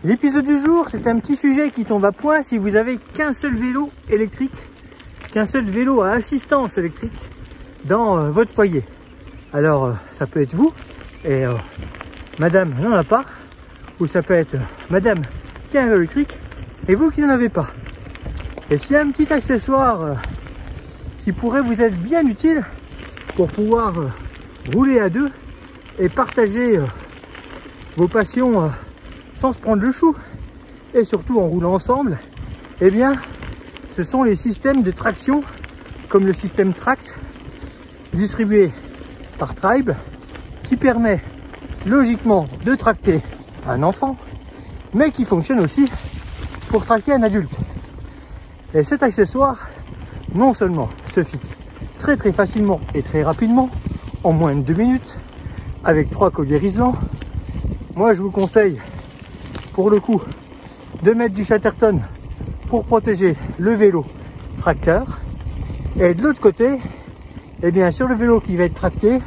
L'épisode du jour, c'est un petit sujet qui tombe à point si vous avez qu'un seul vélo électrique, qu'un seul vélo à assistance électrique dans votre foyer. Alors, ça peut être vous et madame n'en a pas, ou ça peut être madame qui a un vélo électrique et vous qui n'en avez pas. Et s'il y a un petit accessoire qui pourrait vous être bien utile pour pouvoir rouler à deux et partager vos passions sans se prendre le chou et surtout en roulant ensemble, eh bien ce sont les systèmes de traction comme le système Trax distribué par Tribe qui permet logiquement de tracter un enfant mais qui fonctionne aussi pour tracter un adulte. Et cet accessoire non seulement se fixe très facilement et très rapidement en moins de 2 minutes avec 3 colliers Riesland. Moi je vous conseille pour le coup de mettre du Chatterton pour protéger le vélo tracteur, et de l'autre côté, eh bien sur le vélo qui va être tracté,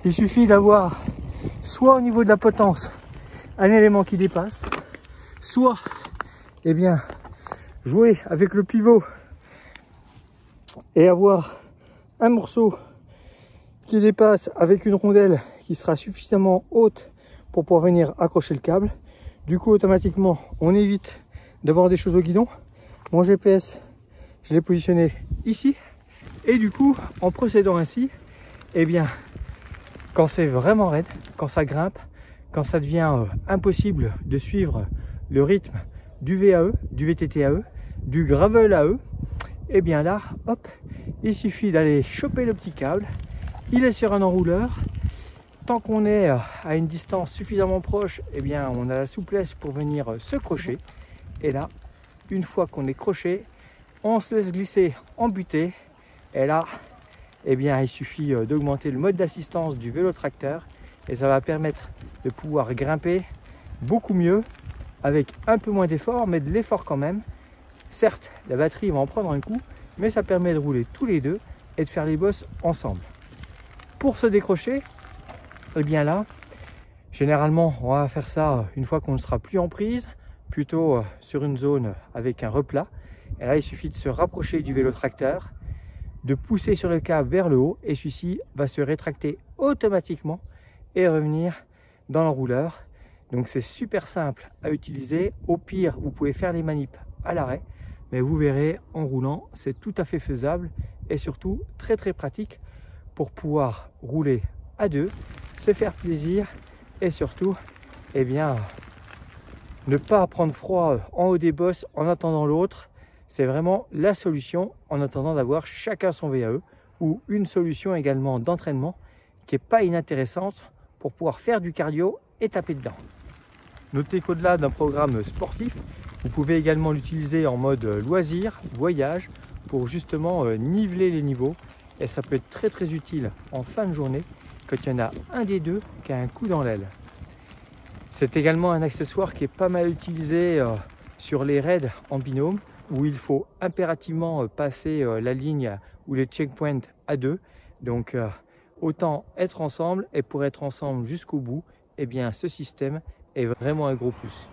il suffit d'avoir soit au niveau de la potence un élément qui dépasse, soit eh bien jouer avec le pivot et avoir un morceau qui dépasse avec une rondelle qui sera suffisamment haute pour pouvoir venir accrocher le câble. Du coup, automatiquement, on évite d'avoir des choses au guidon. Mon GPS, je l'ai positionné ici. Et du coup, en procédant ainsi, eh bien, quand c'est vraiment raide, quand ça grimpe, quand ça devient impossible de suivre le rythme du VAE, du VTT-AE, du gravel AE, eh bien là, hop, il suffit d'aller choper le petit câble. Il est sur un enrouleur. Tant qu'on est à une distance suffisamment proche, eh bien, on a la souplesse pour venir se crocher. Et là, une fois qu'on est croché, on se laisse glisser en butée. Et là, eh bien, il suffit d'augmenter le mode d'assistance du vélo tracteur. Et ça va permettre de pouvoir grimper beaucoup mieux, avec un peu moins d'effort, mais de l'effort quand même. Certes, la batterie va en prendre un coup, mais ça permet de rouler tous les deux et de faire les bosses ensemble. Pour se décrocher, eh bien là, généralement, on va faire ça une fois qu'on ne sera plus en prise, plutôt sur une zone avec un replat. Et là, il suffit de se rapprocher du vélo tracteur, de pousser sur le câble vers le haut, et celui-ci va se rétracter automatiquement et revenir dans l'enrouleur. Donc c'est super simple à utiliser. Au pire, vous pouvez faire les manips à l'arrêt, mais vous verrez, en roulant, c'est tout à fait faisable et surtout très pratique pour pouvoir rouler à deux, se faire plaisir et surtout, eh bien, ne pas prendre froid en haut des bosses en attendant l'autre. C'est vraiment la solution en attendant d'avoir chacun son VAE, ou une solution également d'entraînement qui n'est pas inintéressante pour pouvoir faire du cardio et taper dedans. Notez qu'au-delà d'un programme sportif, vous pouvez également l'utiliser en mode loisir, voyage, pour justement niveler les niveaux. Et ça peut être très utile en fin de journée quand il y en a un des deux qui a un coup dans l'aile. C'est également un accessoire qui est pas mal utilisé sur les raids en binôme, où il faut impérativement passer la ligne ou les checkpoints à deux. Donc autant être ensemble, et pour être ensemble jusqu'au bout, eh bien ce système est vraiment un gros plus.